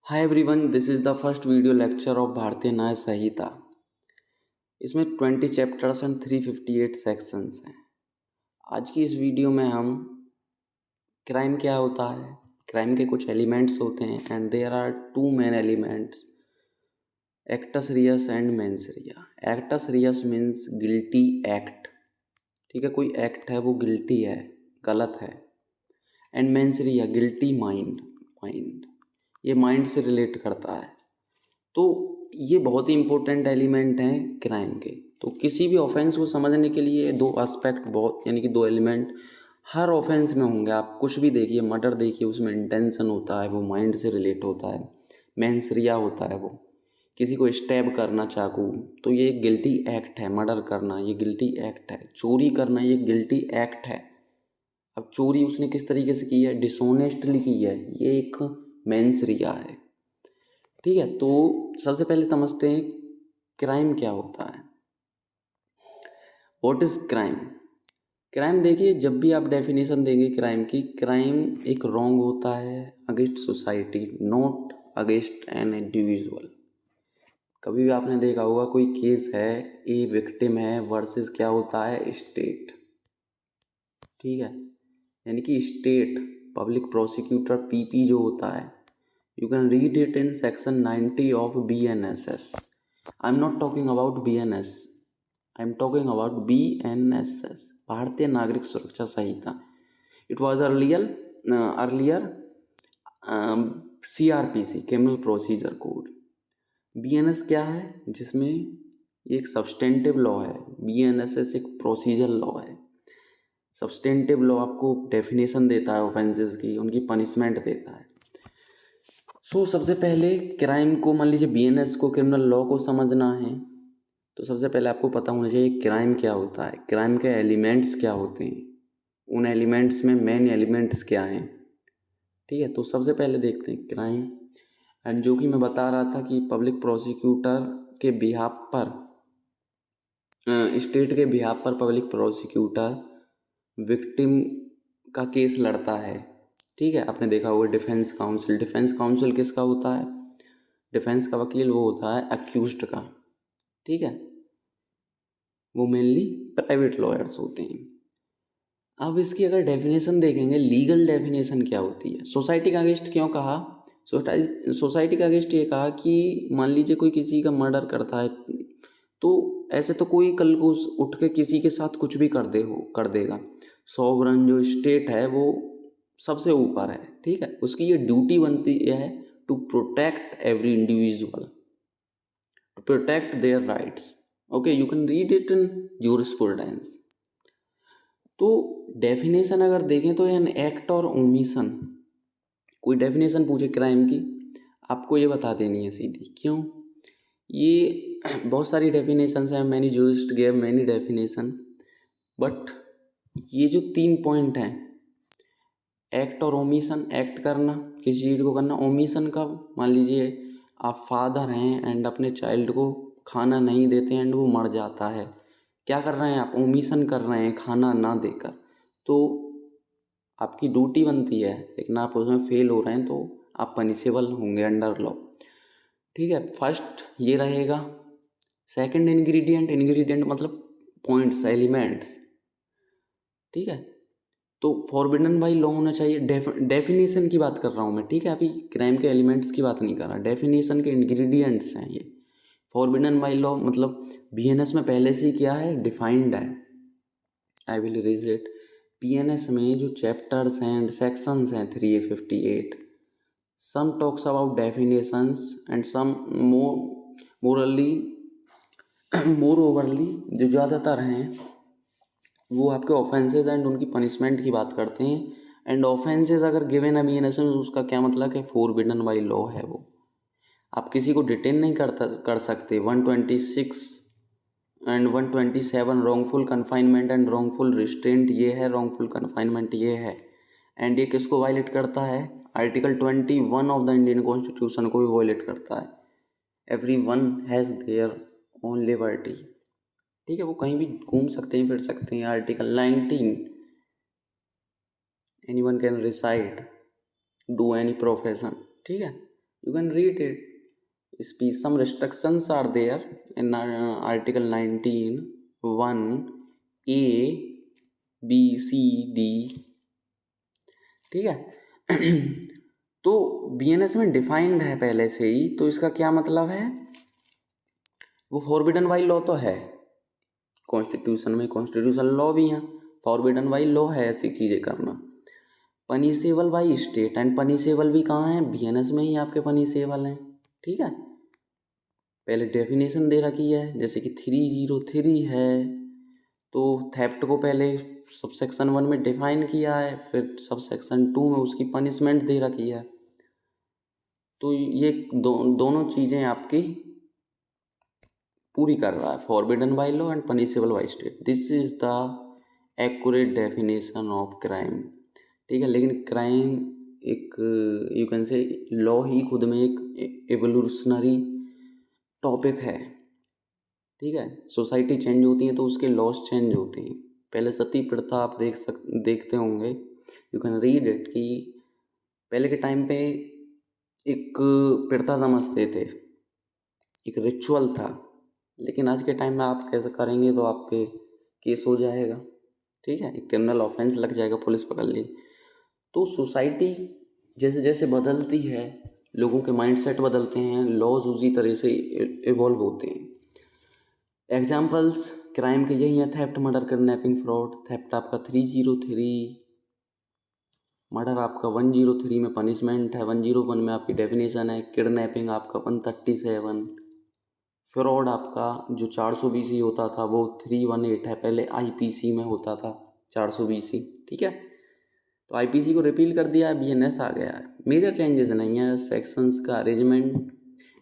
Hi everyone, this is the first video lecture of भारतीय न्याय संहिता। इसमें 20 चैप्टर्स एंड 358 सेक्शंस हैं। आज की इस वीडियो में हम क्राइम क्या होता है, क्राइम के कुछ एलिमेंट्स होते हैं and there are two main elements, actus reus and mens rea. Actus reus means guilty act, ठीक है, कोई एक्ट है वो गिल्टी है, गलत है। And mens rea guilty mind, mind ये माइंड से रिलेट करता है। तो ये बहुत ही इंपॉर्टेंट एलिमेंट हैं क्राइम के। तो किसी भी ऑफेंस को समझने के लिए दो एस्पेक्ट बहुत, यानी कि दो एलिमेंट हर ऑफेंस में होंगे। आप कुछ भी देखिए, मर्डर देखिए, उसमें इंटेंशन होता है, वो माइंड से रिलेट होता है। मेंसरिया होता है, वो किसी को स्टैब करना चाकू, तो ये एक गिल्टी एक्ट है। मर्डर करना ये गिल्टी एक्ट है। चोरी करना ये गिल्टी एक्ट है। अब चोरी उसने किस तरीके से की है, डिसऑनेस्टली की है, ये एक मेंसरिया है। ठीक है, तो सबसे पहले समझते हैं क्राइम क्या होता है। What is crime? क्राइम देखिए, जब भी आप डेफिनेशन देंगे क्राइम की, क्राइम एक रॉन्ग होता है against society, not against an individual. कभी भी आपने देखा होगा कोई केस है, ए विक्टिम है वर्सेस क्या होता है, स्टेट। ठीक है, यानी कि स्टेट पब्लिक प्रोसिक्यूटर पीपी जो होता है, you can read it in section 90 of BNSS. I'm not talking about BNS, I'm talking about BNSS, भारतीय नागरिक सुरक्षा संहिता। It was earlier CRPC, criminal procedure code. BNS क्या है, जिसमें एक सब्सटेंटिव लॉ है। BNSS एक प्रोसीजर लॉ है। सब्सटेंटिव लॉ आपको डेफिनेशन देता है ऑफेंसेस की, उनकी पनिशमेंट देता है। सबसे पहले क्राइम को, मान लीजिए बीएनएस को, क्रिमिनल लॉ को समझना है तो सबसे पहले आपको पता होना चाहिए क्राइम क्या होता है, क्राइम के एलिमेंट्स क्या होते हैं, उन एलिमेंट्स में मेन एलिमेंट्स क्या हैं। ठीक है, तो सबसे पहले देखते हैं क्राइम। एंड जो कि मैं बता रहा था कि पब्लिक प्रोसिक्यूटर के बिहाफ पर, स्टेट के बिहाफ पर पब्लिक प्रोसिक्यूटर विक्टिम का केस लड़ता है। ठीक है, आपने देखा होगा डिफेंस काउंसिल। डिफेंस काउंसिल किसका होता है? डिफेंस का वकील वो होता है अक्यूज्ड का। ठीक है, वो मेनली प्राइवेट लॉयर्स होते हैं। अब इसकी अगर डेफिनेशन देखेंगे, लीगल डेफिनेशन क्या होती है। सोसाइटी का अगेंस्ट क्यों कहा? सोसाइटी का अगेंस्ट ये कहा कि मान लीजिए कोई किसी का मर्डर करता है, तो ऐसे तो कोई कल को उठ के किसी के साथ कुछ भी कर देगा। सॉवरन जो स्टेट है वो सबसे ऊपर है। ठीक है, उसकी ये ड्यूटी बनती है to protect every individual, to protect their rights. Okay, you can read it in jurisprudence. तो डेफिनेशन अगर देखें तो एन एक्ट और ओमिशन, कोई डेफिनेशन पूछे क्राइम की, आपको ये बता देनी है सीधी। क्यों? ये बहुत सारी डेफिनेशंस हैं, many jurist gave many definition, but ये जो 3 पॉइंट हैं, एक्ट और ओमिशन, एक्ट करना, किसी चीज़ को करना। ओमिशन का, मान लीजिए आप फादर हैं एंड अपने चाइल्ड को खाना नहीं देते एंड वो मर जाता है, क्या कर रहे हैं आप? ओमिशन कर रहे हैं, खाना ना देकर। तो आपकी ड्यूटी बनती है, लेकिन आप उसमें फेल हो रहे हैं तो आप पनिशेबल होंगे अंडर लॉ। ठीक है, फर्स्ट ये रहेगा। सेकंड इंग्रेडिएंट मतलब पॉइंट्स, एलिमेंट्स। ठीक है, तो फॉरबिडन बाई लॉ होना चाहिए। डेफिनेशन की बात कर रहा हूँ मैं। ठीक है, अभी क्राइम के एलिमेंट्स की बात नहीं कर रहा, डेफिनेशन के इंग्रेडिएंट्स हैं ये। फॉरबिडन बाई लॉ मतलब बीएनएस में पहले से ही क्या है, डिफाइंड है। I will read it. BNS में जो चैप्टर्स हैं एंड सेक्शंस हैं 358, some talks about definitions and some more overly जो ज़्यादातर हैं वो आपके ऑफेंसेस एंड उनकी पनिशमेंट की बात करते हैं। एंड ऑफेंसेस अगर गिवन है बीएनएस में, उसका क्या मतलब है, फॉरबिडन बाई लॉ है वो। आप किसी को डिटेन नहीं कर सकते। 126 and 127 wrongful confinement and wrongful restraint ये है, रॉन्गफुल कन्फाइनमेंट ये है। एंड ये किसको वायलेट करता है? Article 21 of the Indian constitution को भी वायलेट करता है। Every one has their own liberty. ठीक है, वो कहीं भी घूम सकते हैं, फिर सकते हैं। Article 19, any one can reside, do any profession. ठीक है, You can read it. Speech. Some restrictions are there in Article 19, 1, A, B, C, D. ठीक है। तो BNS में डिफाइंड है पहले से ही, तो इसका क्या मतलब है, वो फॉरबिडन बाई लॉ तो है कॉन्स्टिट्यूशन में, कॉन्स्टिट्यूशन लॉ भी है, फॉरबिडन बाई लॉ है ऐसी चीज़ें करना। Punishable by state, and punishable भी कहाँ है, BNS में ही आपके पनिशेबल हैं। ठीक है, पहले डेफिनेशन दे रखी है, जैसे कि 303 है, तो थेफ्ट को पहले सब सेक्शन 1 में डिफाइन किया है, फिर सब सेक्शन 2 में उसकी पनिशमेंट दे रखी है। तो ये दोनों चीज़ें आपकी पूरी कर रहा है, forbidden by law and punishable by state. This is the accurate definition of crime. ठीक है, लेकिन क्राइम एक यू कैन से लॉ ही खुद में एक एवोल्यूशनरी टॉपिक है। ठीक है, सोसाइटी चेंज होती है तो उसके लॉज चेंज होते हैं। पहले सती प्रथा आप देखते होंगे, यू कैन रीड इट, कि पहले के टाइम पे एक प्रथा समझते थे, एक रिचुअल था, लेकिन आज के टाइम में आप कैसे करेंगे तो आप पे केस हो जाएगा। ठीक है, एक क्रिमिनल ऑफेंस लग जाएगा, पुलिस पकड़ ली। तो सोसाइटी जैसे जैसे बदलती है, लोगों के माइंडसेट बदलते हैं, लॉज उसी तरह से इवॉल्व होते हैं। एग्जाम्पल्स क्राइम के यही हैं, theft, murder, kidnapping, fraud. Theft आपका 303, मर्डर आपका 103 में पनिशमेंट है, 101 में आपकी डेफिनेशन है। किडनैपिंग आपका 137, फ्रॉड आपका जो 420 होता था वो 318 है, पहले IPC में होता था 420। ठीक है, तो IPC को रिपील कर दिया है, BNS आ गया है। मेजर चेंजेस नहीं है, सेक्शंस का arrangement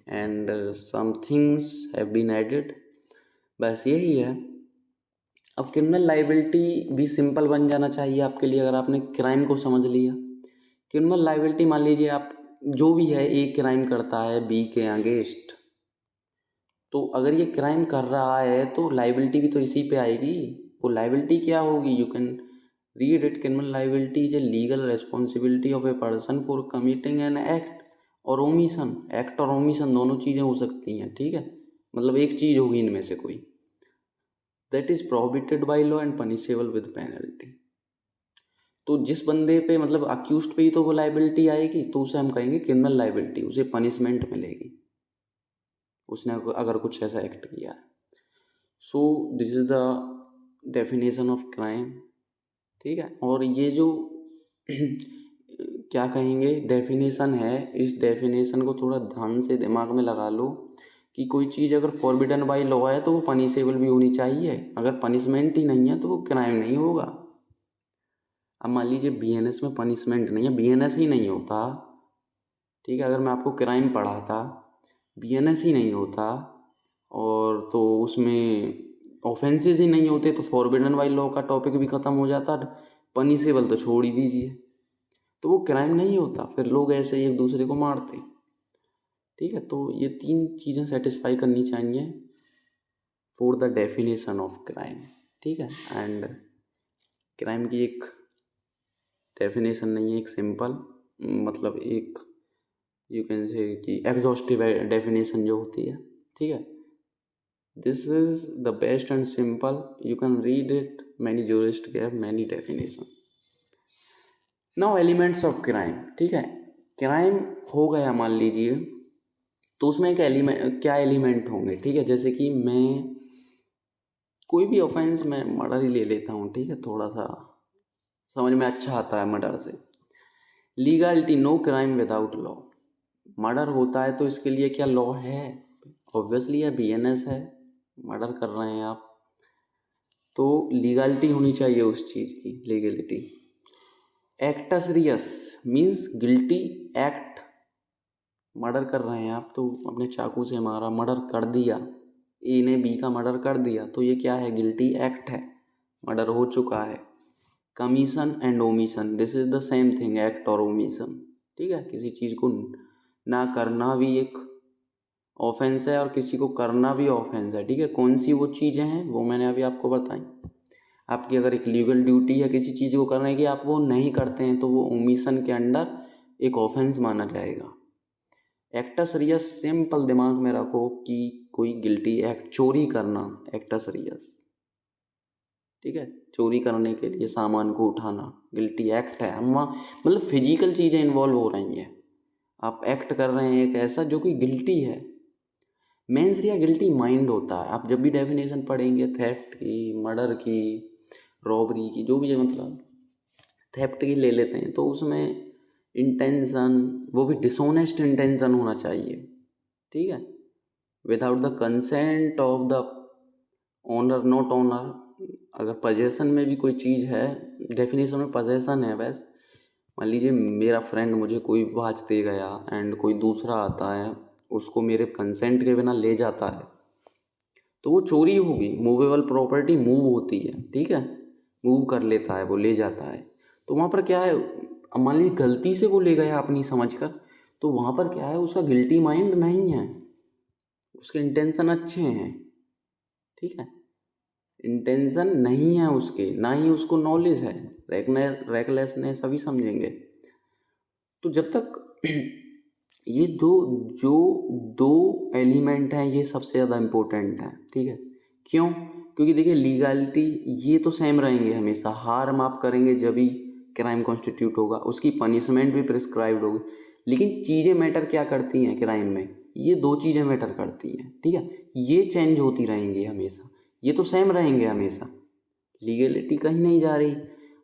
and some things have been added, बस यही है। अब क्रिमिनल लाइबिलिटी भी सिंपल बन जाना चाहिए आपके लिए, अगर आपने क्राइम को समझ लिया। क्रिमिनल लाइबिलिटी, मान लीजिए आप जो भी है, A क्राइम करता है B के अगेंस्ट, तो अगर ये क्राइम कर रहा है तो लाइबिलिटी भी तो इसी पे आएगी। वो लाइबिलिटी क्या होगी, you can read it, criminal liability is a legal responsibility of a person for committing N act और ओमिशन। एक्ट और ओमिशन दोनों चीज़ें हो सकती हैं। ठीक है, मतलब एक चीज़ होगी इनमें से कोई, that is prohibited by law and punishable with penalty. तो जिस बंदे पे, मतलब अक्यूज्ड पे ही तो वो लाइबिलिटी आएगी, तो उसे हम कहेंगे क्रिमिनल लाइबिलिटी, उसे पनिशमेंट मिलेगी उसने अगर कुछ ऐसा एक्ट किया है। सो this is the definition of crime. ठीक है, और ये जो क्या कहेंगे डेफिनेशन है, इस डेफिनेशन को थोड़ा ध्यान से दिमाग में लगा लो कि कोई चीज़ अगर फॉरबिडन बाय लॉ है तो वो पनिशेबल भी होनी चाहिए। अगर पनिशमेंट ही नहीं है तो वो क्राइम नहीं होगा। अब मान लीजिए BNS में पनिशमेंट नहीं है, BNS ही नहीं होता। ठीक है, अगर मैं आपको क्राइम पढ़ाता, BNS ही नहीं होता, और तो उसमें ऑफेंसेस ही नहीं होते, तो फॉरबिडन बाय लॉ का टॉपिक भी ख़त्म हो जाता, पनिशेबल तो छोड़ ही दीजिए, तो वो क्राइम नहीं होता, फिर लोग ऐसे ही एक दूसरे को मारते। ठीक है, तो ये 3 चीज़ें सेटिस्फाई करनी चाहिए for the definition of crime. ठीक है, एंड क्राइम की एक डेफिनेशन नहीं है, एक सिंपल, मतलब एक यू कैन से कि एग्जॉस्टिव डेफिनेशन जो होती है। ठीक है, this is the best and simple, you can read it, many jurist give many definition. Now elements of crime. ठीक है, क्राइम हो गया मान लीजिए, तो उसमें एक एलिमेंट, क्या एलिमेंट होंगे। ठीक है, जैसे कि मैं कोई भी ऑफेंस, मैं मर्डर ही ले लेता हूँ। ठीक है, थोड़ा सा समझ में अच्छा आता है मर्डर से। Legality, no crime without law. Murder होता है तो इसके लिए क्या लॉ है, ऑब्वियसली है, BNS है, मर्डर कर रहे हैं आप, तो लीगलिटी होनी चाहिए उस चीज़ की, legality. Actus reus means guilty act, murder कर रहे हैं आप, तो अपने चाकू से मारा, मर्डर कर दिया, A ने B का मर्डर कर दिया, तो ये क्या है, गिल्टी एक्ट है, मर्डर हो चुका है। Commission and omission, this is the same thing, act और ओमिशन। ठीक है, किसी चीज़ को ना करना भी एक ऑफेंस है और किसी को करना भी ऑफेंस है। ठीक है, कौन सी वो चीज़ें हैं वो मैंने अभी आपको बताई। आपकी अगर एक लीगल ड्यूटी है किसी चीज़ को करने की, आप वो नहीं करते हैं, तो वो ओमिशन के अंडर एक ऑफेंस माना जाएगा। एक्टस रियस सिंपल दिमाग में रखो कि कोई गिल्टी एक्ट, चोरी करना एक्टस रियस, ठीक है, चोरी करने के लिए सामान को उठाना गिल्टी एक्ट है। हम वहाँ मतलब फिजिकल चीज़ें इन्वॉल्व हो रही हैं, आप एक्ट कर रहे हैं एक ऐसा जो कि गिल्टी है। मेंस रिया गिल्टी माइंड होता है। आप जब भी डेफिनेशन पढ़ेंगे थेफ्ट की, मर्डर की, रॉबरी की, जो भी है, मतलब थेफ्ट की ले लेते हैं तो उसमें इंटेंशन, वो भी डिसऑनेस्ट इंटेंशन होना चाहिए, ठीक है, without the consent of the owner, not owner. अगर पजेशन में भी कोई चीज़ है, डेफिनेशन में पजेशन है, बस मान लीजिए मेरा फ्रेंड मुझे कोई वॉच दे गया एंड कोई दूसरा आता है उसको मेरे कंसेंट के बिना ले जाता है तो वो चोरी होगी। मूवेबल प्रॉपर्टी मूव होती है, ठीक है, मूव कर लेता है, वो ले जाता है। तो वहाँ पर क्या है, अब मान लीजिए गलती से वो ले गया अपनी समझ कर, तो वहाँ पर क्या है, उसका गिल्टी माइंड नहीं है, उसके इंटेंशन अच्छे हैं, ठीक है, इंटेंशन नहीं है उसके, ना ही उसको नॉलेज है, रेकलेसनेस अभी समझेंगे। तो जब तक ये जो दो एलिमेंट हैं ये सबसे ज़्यादा इम्पोर्टेंट है, ठीक है। क्यों? क्योंकि देखिए लीगलिटी ये तो सेम रहेंगे हमेशा, हार्म आप करेंगे जब भी क्राइम कॉन्स्टिट्यूट होगा, उसकी पनिशमेंट भी प्रिस्क्राइब्ड होगी। लेकिन चीज़ें मैटर क्या करती हैं क्राइम में, ये दो चीज़ें मैटर करती हैं, ठीक है, ये चेंज होती रहेंगी हमेशा, ये तो सेम रहेंगे हमेशा, लीगलिटी कहीं नहीं जा रही।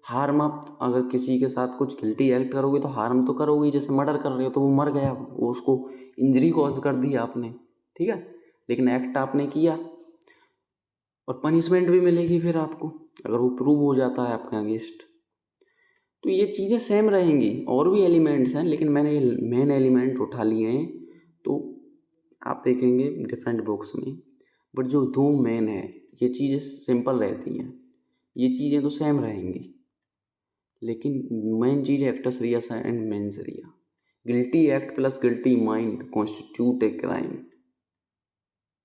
हार्म आप अगर किसी के साथ कुछ गिल्टी एक्ट करोगे तो हार्म तो करोगे, जैसे मर्डर कर रहे हो तो वो मर गया, वो उसको इंजरी कॉज कर दी आपने, ठीक है, लेकिन एक्ट आपने किया और पनिशमेंट भी मिलेगी फिर आपको अगर वो प्रूव हो जाता है आपके अगेंस्ट। तो ये चीज़ें सेम रहेंगी, और भी एलिमेंट्स हैं लेकिन मैंने मेन एलिमेंट उठा लिए हैं। तो आप देखेंगे डिफरेंट बुक्स में, बट जो दो मेन है ये चीज़ें सिंपल रहती हैं, ये चीज़ें तो सेम रहेंगी, लेकिन मेन चीज़ actus reus and mens rea. Guilty act plus guilty mind constitute a crime,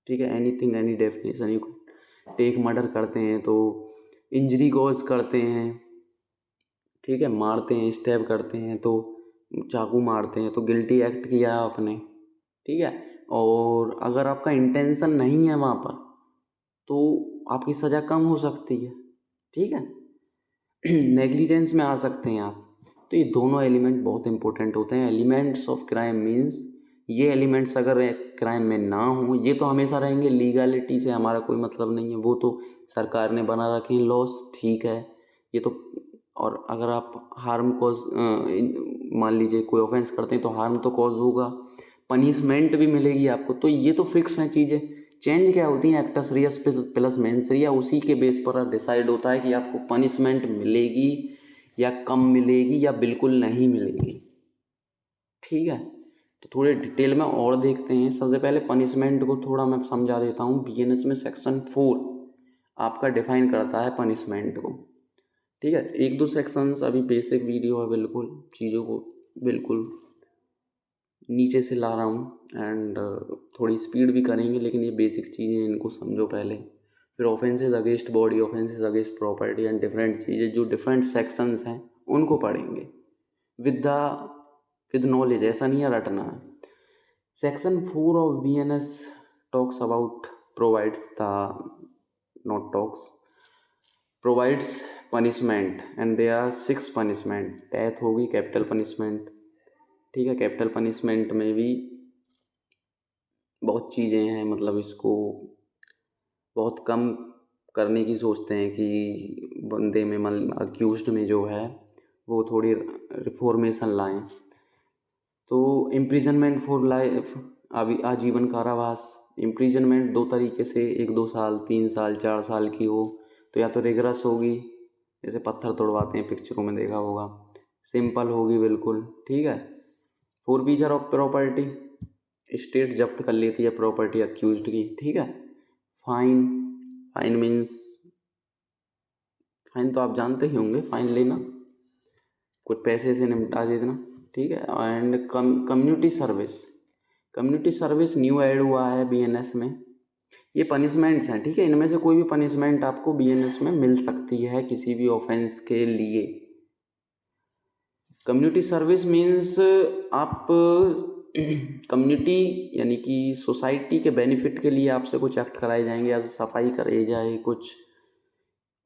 ठीक है, anything any definition you take. Murder करते हैं तो इंजरी कॉज करते हैं, ठीक है, मारते हैं, स्टैब करते हैं तो चाकू मारते हैं तो गिल्टी एक्ट किया है आपने, ठीक है। और अगर आपका इंटेंशन नहीं है वहाँ पर तो आपकी सज़ा कम हो सकती है, ठीक है, नेग्लिजेंस में आ सकते हैं आप। तो ये दोनों एलिमेंट बहुत इंपॉर्टेंट होते हैं। एलिमेंट्स ऑफ क्राइम मीन्स ये एलिमेंट्स अगर क्राइम में ना हो ये तो हमेशा रहेंगे, लीगलिटी से हमारा कोई मतलब नहीं है, वो तो सरकार ने बना रखे हैं लॉस, ठीक है, ये तो। और अगर आप हार्म कॉज मान लीजिए कोई ऑफेंस करते हैं तो हार्म तो कॉज होगा, पनिशमेंट भी मिलेगी आपको, तो ये तो फिक्स हैं चीज़ें। चेंज क्या होती है, एक्टस रियस प्लस मेंस रिया, उसी के बेस पर डिसाइड होता है कि आपको पनिशमेंट मिलेगी या कम मिलेगी या बिल्कुल नहीं मिलेगी, ठीक है। तो थोड़े डिटेल में और देखते हैं। सबसे पहले पनिशमेंट को थोड़ा मैं समझा देता हूँ। बीएनएस में सेक्शन 4 आपका डिफाइन करता है पनिशमेंट को, ठीक है। एक दो सेक्शंस अभी बेसिक वीडियो है, बिल्कुल चीज़ों को बिल्कुल नीचे से ला रहा हूँ एंड थोड़ी स्पीड भी करेंगे, लेकिन ये बेसिक चीज़ें इनको समझो पहले। फिर offences against body, offences against property and different चीज़ें जो डिफरेंट सेक्शंस हैं उनको पढ़ेंगे विद नॉलेज, ऐसा नहीं है रटना है। Section 4 of BNS talks about provides the not talks provides punishment and there are 6 punishment. Death होगी, कैपिटल पनिशमेंट, ठीक है, कैपिटल पनिशमेंट में भी बहुत चीज़ें हैं, मतलब इसको बहुत कम करने की सोचते हैं कि बंदे में मतलब अक्यूज्ड में जो है वो थोड़ी रिफॉर्मेशन लाएं। तो इम्प्रिजनमेंट फॉर लाइफ, अभी आजीवन कारावास। इम्प्रिजनमेंट दो तरीके से, 1-2 साल, 3 साल, 4 साल की हो तो या तो रिगरस होगी, जैसे पत्थर तोड़वाते हैं पिक्चरों में देखा होगा, सिंपल होगी बिल्कुल, ठीक है। फॉरफीचर ऑफ प्रॉपर्टी, स्टेट जब्त कर लेती है प्रॉपर्टी अक्यूज्ड की, ठीक है। फाइन, फाइन मीन्स, फाइन तो आप जानते ही होंगे, फाइन लेना, कुछ पैसे से निपटा देना, ठीक है। And community service, community service new add हुआ है बीएनएस में। ये पनिशमेंट्स हैं, ठीक है, इनमें से कोई भी पनिशमेंट आपको बीएनएस में मिल सकती है किसी भी ऑफेंस के लिए। कम्युनिटी सर्विस मीन्स आप कम्युनिटी यानी कि सोसाइटी के बेनिफिट के लिए आपसे कुछ एक्ट कराए जाएंगे, या सफाई कराई जाए, कुछ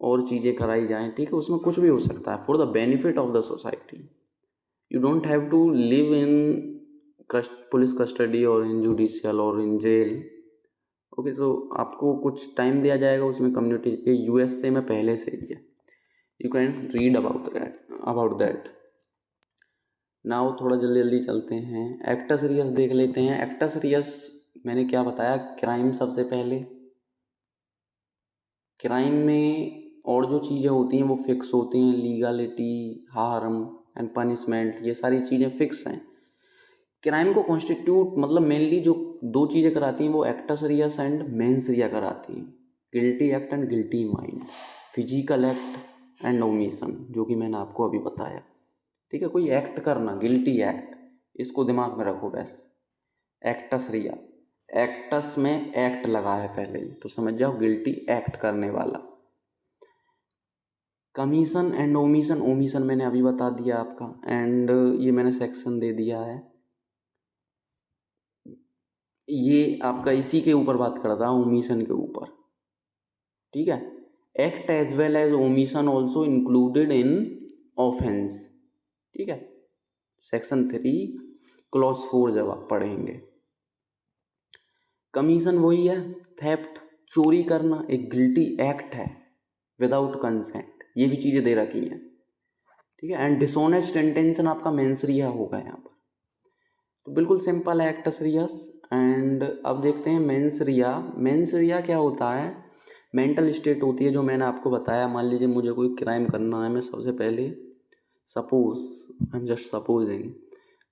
और चीज़ें कराई जाएँ, ठीक है, उसमें कुछ भी हो सकता है, for the benefit of the society. You don't have to live in police custody और इन जुडिशियल और इन जेल। ओके, तो आपको कुछ टाइम दिया जाएगा उसमें कम्युनिटी के, यूएसए में पहले से ही है, you can read about that. Now थोड़ा जल्दी जल्दी चलते हैं, एक्टस रियस देख लेते हैं। एक्टस रियस मैंने क्या बताया, क्राइम सबसे पहले। क्राइम में और जो चीज़ें होती हैं वो फिक्स होती हैं, लीगलिटी, हार्म एंड पनिशमेंट, ये सारी चीज़ें फिक्स हैं। क्राइम को कॉन्स्टिट्यूट मतलब मेनली जो दो चीज़ें कराती हैं वो एक्टस रियस एंड मेंस रिया कराती हैं, guilty act and guilty mind, physical act and omission, जो कि मैंने आपको अभी बताया। ठीक है, कोई एक्ट करना, गिल्टी एक्ट, इसको दिमाग में रखो बस। एक्टस रिया, एक्टस में एक्ट लगा है पहले ही, तो समझ जाओ गिल्टी एक्ट करने वाला। कमीशन एंड ओमिशन, ओमिशन मैंने अभी बता दिया आपका, एंड ये मैंने सेक्शन दे दिया है। ये आपका इसी के ऊपर बात करता हूँ, ओमिशन के ऊपर, ठीक है। Act as well as omission also included in offence, ठीक है, सेक्शन 3 क्लॉज 4 जब आप पढ़ेंगे। कमीशन वही है, थेफ्ट, चोरी करना एक गिल्टी एक्ट है विदाउट कंसेंट, ये भी चीज़ें दे रखी हैं, ठीक है। एंड डिसऑनेस्ट इंटेंशन आपका मेंसरिया होगा यहाँ पर, तो बिल्कुल सिंपल है एक्टस रियस। एंड अब देखते हैं मेंसरिया। मेंसरिया क्या होता है, मेंटल स्टेट होती है जो मैंने आपको बताया। मान लीजिए मुझे कोई क्राइम करना है, मैं सबसे पहले suppose, I am just supposing,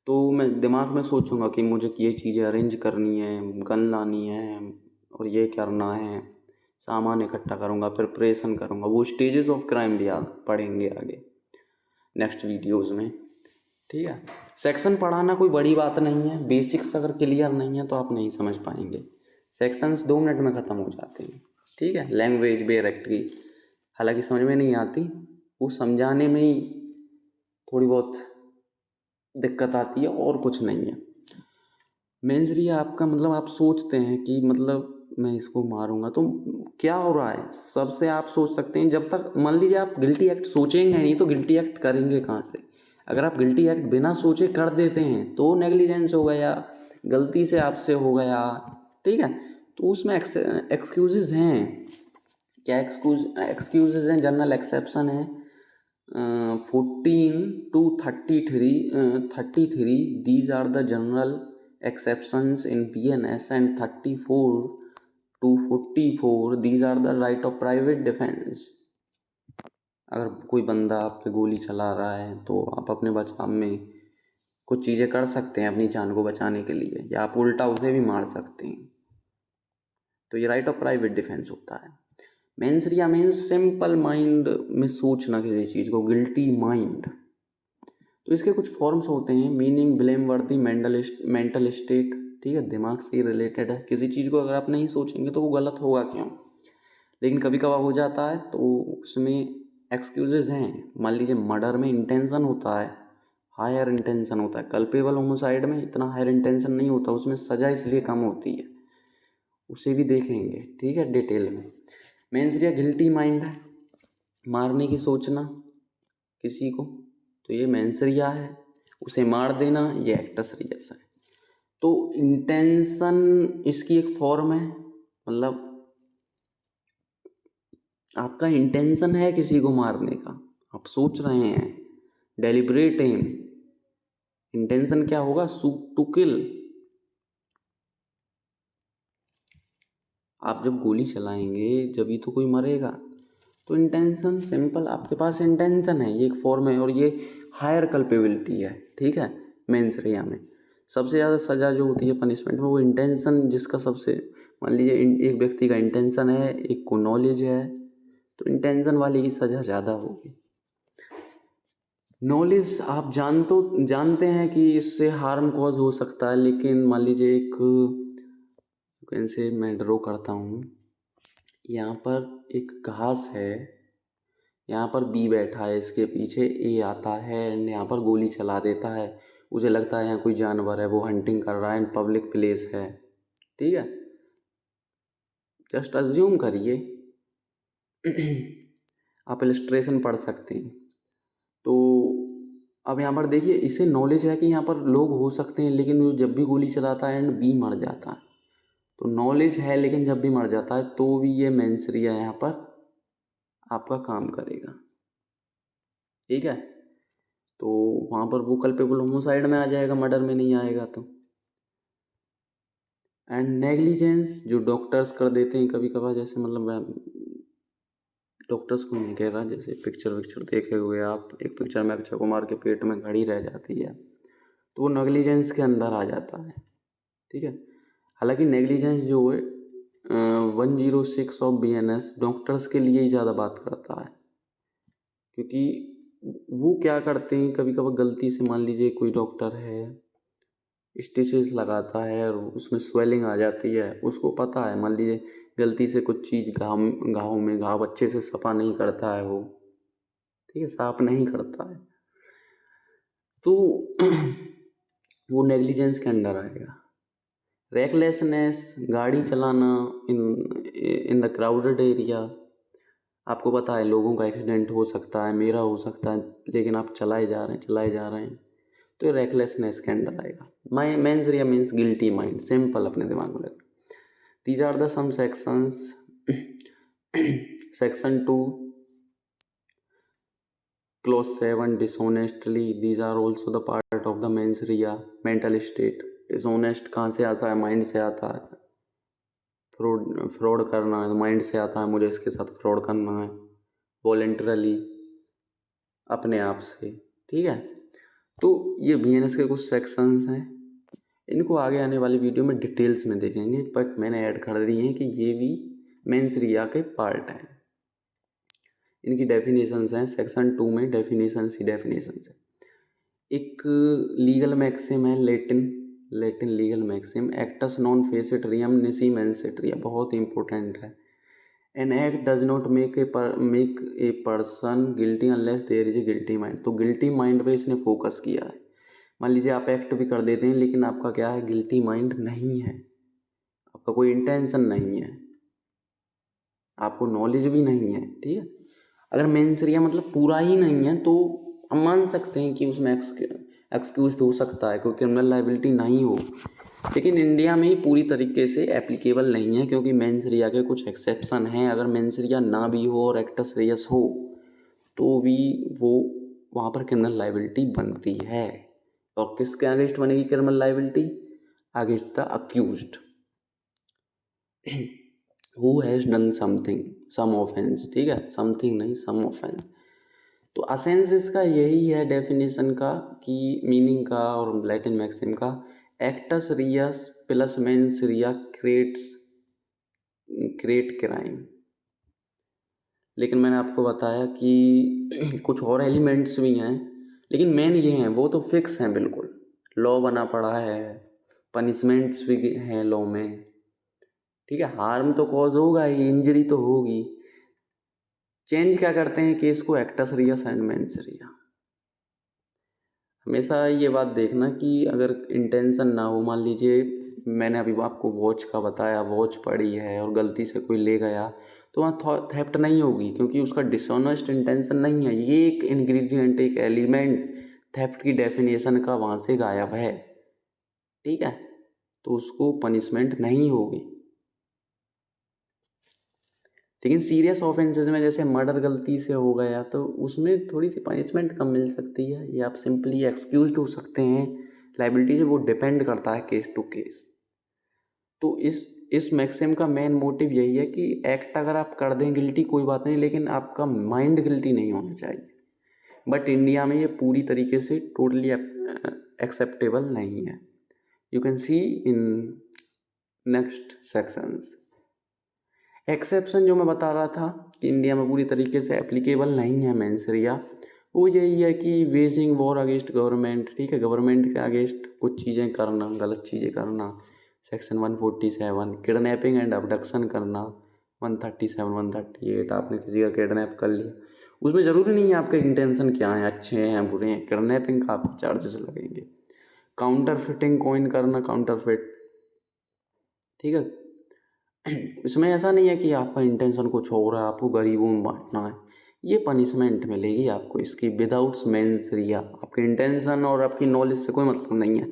तो मैं दिमाग में सोचूंगा कि मुझे ये चीज़ें अरेंज करनी है, गन लानी है और ये करना है, सामान इकट्ठा करूँगा, प्रिपरेशन करूँगा। वो स्टेजेस ऑफ क्राइम भी पढ़ेंगे आगे नेक्स्ट वीडियोज़ में, ठीक है। सेक्शन पढ़ाना कोई बड़ी बात नहीं है, बेसिक्स अगर क्लियर नहीं है तो आप नहीं समझ पाएंगे। सेक्शंस 2 मिनट में ख़त्म हो जाते हैं, ठीक है। लैंग्वेज बेयर एक्ट की हालांकि समझ में नहीं आती, वो समझाने में ही थोड़ी बहुत दिक्कत आती है, और कुछ नहीं है। मेंसरिया आपका मतलब आप सोचते हैं कि मतलब मैं इसको मारूंगा तो क्या हो रहा है, सबसे आप सोच सकते हैं। जब तक मान लीजिए आप गिल्टी एक्ट सोचेंगे नहीं तो गिल्टी एक्ट करेंगे कहाँ से। अगर आप गिल्टी एक्ट बिना सोचे कर देते हैं तो नेग्लिजेंस हो गया, गलती से आपसे हो गया, ठीक है। तो उसमें एक्सक्यूजेज हैं, क्या एक्सक्यूजेज हैं, जनरल एक्सेप्शन है 14 to 33, these are the general exceptions in BNS, and 34 to 44, these are the right of private defense। अगर कोई बंदा आप पे गोली चला रहा है तो आप अपने बचाव में कुछ चीज़ें कर सकते हैं अपनी जान को बचाने के लिए, या आप उल्टा उसे भी मार सकते हैं, तो ये राइट ऑफ प्राइवेट डिफेंस होता है। मेंसरिया मीन्स सिंपल माइंड में सोचना किसी चीज़ को, गिल्टी माइंड। तो इसके कुछ फॉर्म्स होते हैं, मीनिंग, ब्लेम वर्दी, मेंटल स्टेट, ठीक है, दिमाग से ही रिलेटेड है। किसी चीज़ को अगर आप नहीं सोचेंगे तो वो गलत होगा क्यों, लेकिन कभी कभार हो जाता है तो उसमें एक्सक्यूजेज हैं। मान लीजिए मर्डर में इंटेंशन होता है, हायर इंटेंशन होता है, कल्पेबल होमोसाइड में इतना हायर इंटेंशन नहीं होता, उसमें सज़ा इसलिए कम होती है, उसे भी देखेंगे, ठीक है, डिटेल में। मेंसरिया गिल्टी माइंड है, मारने की सोचना किसी को, तो ये मेंसरिया है। उसे मार देना ये एक्टस रियस है। तो इंटेंशन इसकी एक फॉर्म है, मतलब आपका इंटेंशन है किसी को मारने का, आप सोच रहे हैं, डेलिब्रेट एम। इंटेंशन क्या होगा, शूट टू किल। आप जब गोली चलाएंगे जब तो कोई मरेगा, तो इंटेंशन सिंपल, आपके पास इंटेंशन है, ये एक फॉर्म है, और ये हायर कल्पेबिलिटी है, ठीक है। मेंसरिया में सबसे ज़्यादा सज़ा जो होती है पनिशमेंट में, वो इंटेंशन जिसका सबसे, मान लीजिए एक व्यक्ति का इंटेंशन है, एक को नॉलेज है, तो इंटेंशन वाले की सज़ा ज़्यादा होगी। नॉलेज आप जानते हैं कि इससे हार्म कॉज हो सकता है, लेकिन मान लीजिए एक कैसे मैं ड्रॉ करता हूँ, यहाँ पर एक घास है, यहाँ पर बी बैठा है, इसके पीछे ए आता है एंड यहाँ पर गोली चला देता है, उसे लगता है यहाँ कोई जानवर है, वो हंटिंग कर रहा है, पब्लिक प्लेस है, ठीक है। जस्ट अज्यूम करिए आप इलस्ट्रेशन पढ़ सकते हैं। तो अब यहाँ पर देखिए, इससे नॉलेज है कि यहाँ पर लोग हो सकते हैं, लेकिन वो जब भी गोली चलाता है एंड बी मर जाता है। तो नॉलेज है लेकिन जब भी मर जाता है तो भी ये मेंसरिया यहाँ पर आपका काम करेगा, ठीक है। तो वहाँ पर वो कल्पेबल होमोसाइड में आ जाएगा, मर्डर में नहीं आएगा। तो एंड नेग्लिजेंस जो डॉक्टर्स कर देते हैं कभी कभार, जैसे मतलब डॉक्टर्स को नहीं कह रहा, जैसे पिक्चर विक्चर देखे हुए आप, एक पिक्चर में अक्षय कुमार के पेट में घड़ी रह जाती है, तो वो नेग्लिजेंस के अंदर आ जाता है, ठीक है। हालांकि नेग्लिजेंस जो है 106 ऑफ BNS डॉक्टर्स के लिए ही ज़्यादा बात करता है, क्योंकि वो क्या करते हैं, कभी कभार गलती से मान लीजिए कोई डॉक्टर है स्टिचेस लगाता है और उसमें स्वेलिंग आ जाती है, उसको पता है, मान लीजिए गलती से कुछ चीज़ घाव अच्छे से सफा नहीं करता है वो, ठीक है, साफ नहीं करता है, तो वो नेग्लिजेंस के अंदर आएगा। रेकलेसनेस, गाड़ी चलाना इन द क्राउडेड एरिया, आपको पता है लोगों का एक्सीडेंट हो सकता है, मेरा हो सकता है, लेकिन आप चलाए जा रहे हैं, तो ये रेकलेसनेस के अंदर आएगा। Mens rea means guilty mind, simple अपने दिमाग में रखना। These are the some sections. Section 2 clause 7 dishonestly, these are also the part of the mens rea mental state. Dishonest कहाँ से आता है? माइंड से आता है। फ्रॉड करना है माइंड से आता है, मुझे इसके साथ फ्रॉड करना है, वॉलेंटरली, अपने आप से, ठीक है। तो ये BNS के कुछ सेक्शंस हैं, इनको आगे आने वाली वीडियो में डिटेल्स में देखेंगे, बट मैंने ऐड कर दिए हैं कि ये भी मेंसरिया के पार्ट हैं। इनकी डेफिनेशंस हैं, सेक्शन 2 में डेफिनेशंस ही डेफिनेशंस है। एक लीगल मैक्सिम है, Latin legal maxim, actus non facit reum nisi mens sit, यह बहुत इंपॉर्टेंट है। An act does not make a person guilty unless there is a guilty mind. तो गिल्टी माइंड पे इसने फोकस किया है। मान लीजिए आप एक्ट भी कर देते हैं लेकिन आपका क्या है, गिल्टी माइंड नहीं है, आपका कोई इंटेंशन नहीं है, आपको नॉलेज भी नहीं है, ठीक है। अगर मेंसरिया मतलब पूरा ही नहीं है तो हम मान सकते हैं कि उसमें एक्सक्यूज हो सकता है, कोई क्रिमिनल लाइबिलिटी नहीं हो, लेकिन इंडिया में पूरी तरीके से एप्लीकेबल नहीं है, क्योंकि मेंसरिया के कुछ एक्सेप्शन हैं। अगर मेंसरिया ना भी हो और एक्टस रियस हो तो भी वो वहाँ पर क्रिमिनल लाइबिलिटी बनती है। और किसके अगेंस्ट बनेगी criminal liability? Against the accused who has done something, some offence, ठीक है, समथिंग नहीं, सम ऑफेंस। तो असेंस इसका यही है डेफिनेशन का, कि मीनिंग का और लैटिन मैक्सिम का, actus reus plus mens rea create crime. लेकिन मैंने आपको बताया कि कुछ और एलिमेंट्स भी हैं, लेकिन मेन ये हैं, वो तो फिक्स हैं बिल्कुल, लॉ बना पड़ा है, पनिशमेंट्स भी हैं लॉ में, ठीक है। हार्म तो कॉज होगा ही, इंजरी तो होगी। चेंज क्या करते हैं केस को, एक्टस रियस एंड मेंस रिया। हमेशा ये बात देखना कि अगर इंटेंशन ना हो, मान लीजिए मैंने अभी आपको वॉच का बताया, वॉच पड़ी है और गलती से कोई ले गया, तो वहाँ थेफ्ट नहीं होगी, क्योंकि उसका डिसऑनेस्ट इंटेंशन नहीं है। ये एक इंग्रेडिएंट, एक एलिमेंट थेफ्ट की डेफिनेशन का वहाँ से गायब है, ठीक है, तो उसको पनिशमेंट नहीं होगी। लेकिन सीरियस ऑफेंसेस में जैसे मर्डर गलती से हो गया तो उसमें थोड़ी सी पनिशमेंट कम मिल सकती है, या आप सिंपली एक्सक्यूज हो सकते हैं लाइबिलिटी से, वो डिपेंड करता है केस टू केस। तो इस मैक्सिम का मेन मोटिव यही है कि एक्ट अगर आप कर दें गिल्टी कोई बात नहीं, लेकिन आपका माइंड गिल्टी नहीं होना चाहिए। बट इंडिया में ये पूरी तरीके से टोटली एक्सेप्टेबल नहीं है। You can see in next sections. Exception जो मैं बता रहा था कि इंडिया में पूरी तरीके से एप्लीकेबल नहीं है मेंसरिया, वो यही है कि वेजिंग वॉर अगेंस्ट गवर्नमेंट, ठीक है, गवर्नमेंट के अगेंस्ट कुछ चीज़ें करना, गलत चीज़ें करना, सेक्शन 147, किडनैपिंग एंड अबडक्शन करना, 137, 138, आपने किसी का किडनैप कर लिया, उसमें ज़रूरी नहीं है आपके इंटेंशन क्या है, अच्छे हैं बुरे हैं, किडनैपिंग का आपके चार्जेस लगेंगे। काउंटरफिटिंग कॉइन करना, काउंटरफिट, ठीक है। इसमें ऐसा नहीं है कि आपका इंटेंशन कुछ और है, आपको गरीबों में बांटना है, ये पनिशमेंट मिलेगी आपको इसकी विदाउट मेंस रिया। आपके इंटेंशन और आपकी नॉलेज से कोई मतलब नहीं है,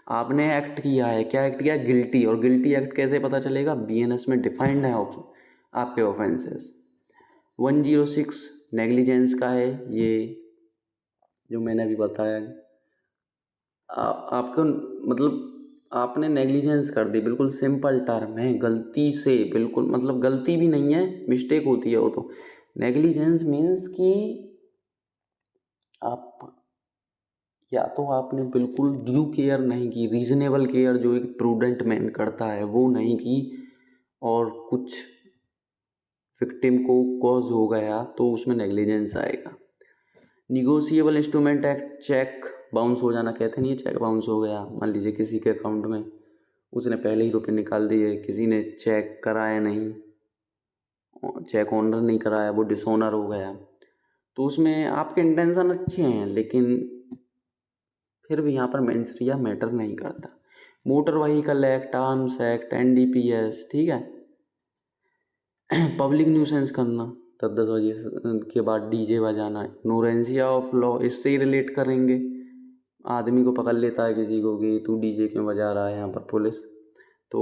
आपने एक्ट किया है, क्या एक्ट किया है, गिल्टी। और गिल्टी एक्ट कैसे पता चलेगा, BNS में डिफाइंड है आपके ऑफेंसेस। 106 नेग्लिजेंस का है, ये जो मैंने अभी बताया। आपको मतलब आपने नेग्लिजेंस कर दी, बिल्कुल सिंपल टर्म है, गलती से, बिल्कुल मतलब गलती भी नहीं है, मिस्टेक होती है वो तो। नेग्लिजेंस मीन्स कि आप या तो आपने बिल्कुल ड्यू केयर नहीं की, रीजनेबल केयर जो एक प्रूडेंट मैन करता है वो नहीं की, और कुछ विक्टिम को कॉज हो गया तो उसमें नेग्लिजेंस आएगा। Negotiable instrument act, cheque bounce हो जाना, कहते नहीं है चेक बाउंस हो गया, मान लीजिए किसी के अकाउंट में उसने पहले ही रुपए निकाल दिए, किसी ने चेक कराया नहीं, चेक ऑनर नहीं कराया, वो डिसऑनर हो गया, तो उसमें आपके इंटेंशन अच्छे हैं लेकिन फिर भी यहाँ पर मेंस रिया मैटर नहीं करता। Motor vehicle act, arms act, NDPS, ठीक है। पब्लिक न्यूसेंस करना, 10-10 बजे के बाद डीजे बजाना, इग्नोरेंसिया ऑफ लॉ, इससे ही रिलेट करेंगे। आदमी को पकड़ लेता है किसी को कि तू डीजे क्यों बजा रहा है यहाँ पर, पुलिस, तो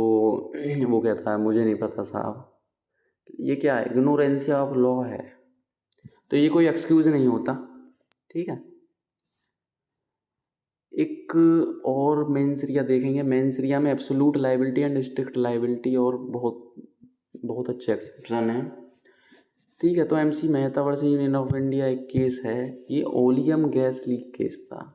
वो कहता है मुझे नहीं पता साहब। ये क्या है, इग्नोरेंसिया ऑफ लॉ है, तो ये कोई एक्सक्यूज नहीं होता, ठीक है। एक और मेंस रिया देखेंगे, मेंस रिया में absolute liability and strict liability और बहुत बहुत अच्छे एक्सेप्शन है, ठीक है। तो MC Mehta versus union of India एक केस है, ये ओलियम गैस लीक केस था।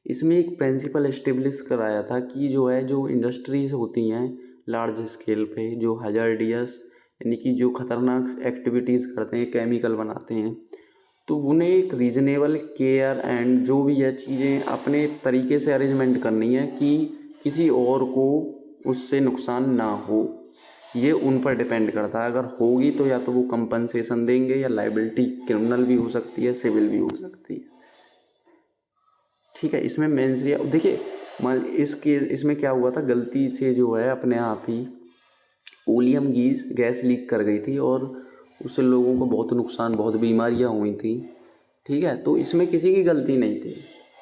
इसमें एक प्रिंसिपल एस्टेब्लिश कराया था कि जो है, जो इंडस्ट्रीज होती हैं लार्ज स्केल पे, जो हजार्डियस यानी कि जो खतरनाक एक्टिविटीज़ करते हैं, केमिकल बनाते हैं, तो उन्हें एक रीजनेबल केयर एंड जो भी है चीज़ें अपने तरीके से अरेंजमेंट करनी है कि किसी और को उससे नुकसान ना हो। ये उन पर डिपेंड करता है, अगर होगी तो या तो वो कंपनसेशन देंगे, या लाइबिलिटी क्रिमिनल भी हो सकती है, सिविल भी हो सकती है, ठीक है। इसमें मेंस रिया देखिए, मान इसमें क्या हुआ था, गलती से जो है अपने आप ही ओलियम गैस लीक कर गई थी और उससे लोगों को बहुत नुकसान, बहुत बीमारियां हुई थी, ठीक है। तो इसमें किसी की गलती नहीं थी,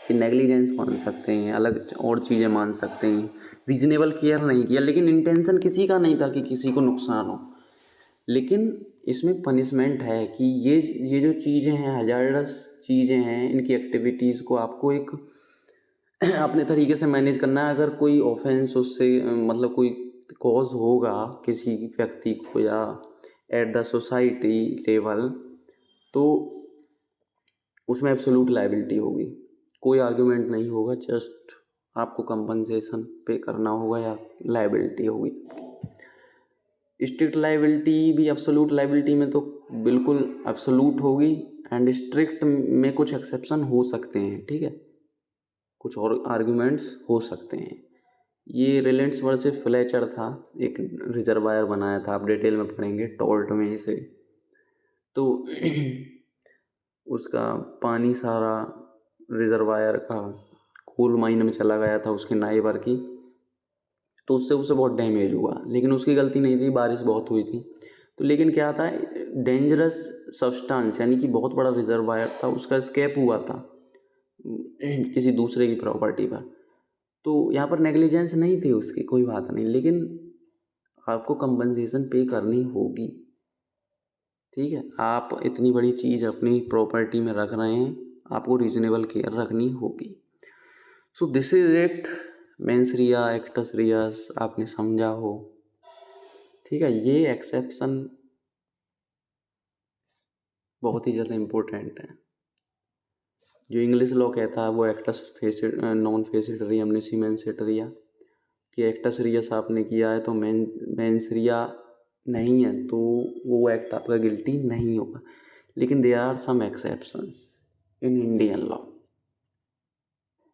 कि नेग्लिजेंस मान सकते हैं, अलग और चीज़ें मान सकते हैं, रीजनेबल केयर नहीं किया, लेकिन इंटेंशन किसी का नहीं था कि किसी को नुकसान हो। लेकिन इसमें पनिशमेंट है कि ये जो चीज़ें हैं, हजारडस चीज़ें हैं, इनकी एक्टिविटीज़ को आपको एक अपने तरीके से मैनेज करना है। अगर कोई ऑफेंस उससे मतलब कोई कॉज होगा किसी व्यक्ति को या एट द सोसाइटी लेवल, तो उसमें एब्सोल्यूट लायबिलिटी होगी, कोई आर्गुमेंट नहीं होगा, जस्ट आपको कंपनसेशन पे करना होगा या लायबिलिटी होगी। स्ट्रिक्ट लायबिलिटी भी एब्सोल्यूट लायबिलिटी में तो बिल्कुल एब्सोल्यूट होगी, एंड स्ट्रिक्ट में कुछ एक्सेप्शन हो सकते हैं, ठीक है, कुछ और आर्ग्यूमेंट्स हो सकते हैं। ये रिलायंस वर्सेस फ्लेचर था, एक रिजर्वायर बनाया था, आप डिटेल में पढ़ेंगे टॉर्ट में इसे। तो उसका पानी सारा रिजर्वायर का कोल माइन में चला गया था, उसके नाइबर की, तो उससे उसे बहुत डैमेज हुआ, लेकिन उसकी गलती नहीं थी, बारिश बहुत हुई थी। तो लेकिन क्या था, डेंजरस सब्सटेंस यानी कि बहुत बड़ा रिजर्वायर था, उसका स्केप हुआ था किसी दूसरे की प्रॉपर्टी पर, तो यहाँ पर नेग्लिजेंस नहीं थी उसकी, कोई बात नहीं, लेकिन आपको कंपनसेशन पे करनी होगी, ठीक है। आप इतनी बड़ी चीज़ अपनी प्रॉपर्टी में रख रहे हैं, आपको रीजनेबल केयर रखनी होगी। So this is it, mens rea, actus reus आपने समझा हो, ठीक है। ये एक्सेप्शन बहुत ही ज़्यादा इम्पोर्टेंट है। जो इंग्लिश लॉ कहता है वो एक्टस फेसिड नॉन फेसिड रियमनेसी मेंसेट रिया, कि एक्टस रियस आपने किया है तो मेंस रिया नहीं है तो वो एक्ट आपका गिल्टी नहीं होगा। लेकिन there are some exceptions in Indian law,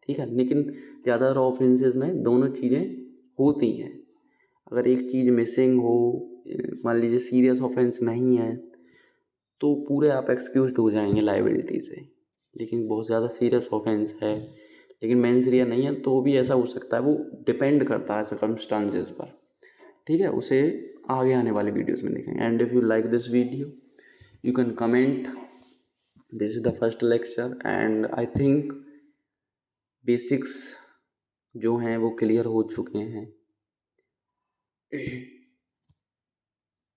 ठीक है। लेकिन ज़्यादातर ऑफेंसेस में दोनों चीज़ें होती हैं। अगर एक चीज़ मिसिंग हो, मान लीजिए सीरियस ऑफेंस नहीं है, तो पूरे आप एक्सक्यूज्ड हो जाएंगे लाइबिलिटी से। लेकिन बहुत ज़्यादा सीरियस ऑफेंस है, लेकिन मेंस रे नहीं है तो भी ऐसा हो सकता है, वो डिपेंड करता है सर्कमस्टांसेस पर, ठीक है। उसे आगे आने वाली वीडियोस में देखेंगे। And if you like this video you can comment. This is the first lecture and I think basics जो हैं वो क्लियर हो चुके हैं।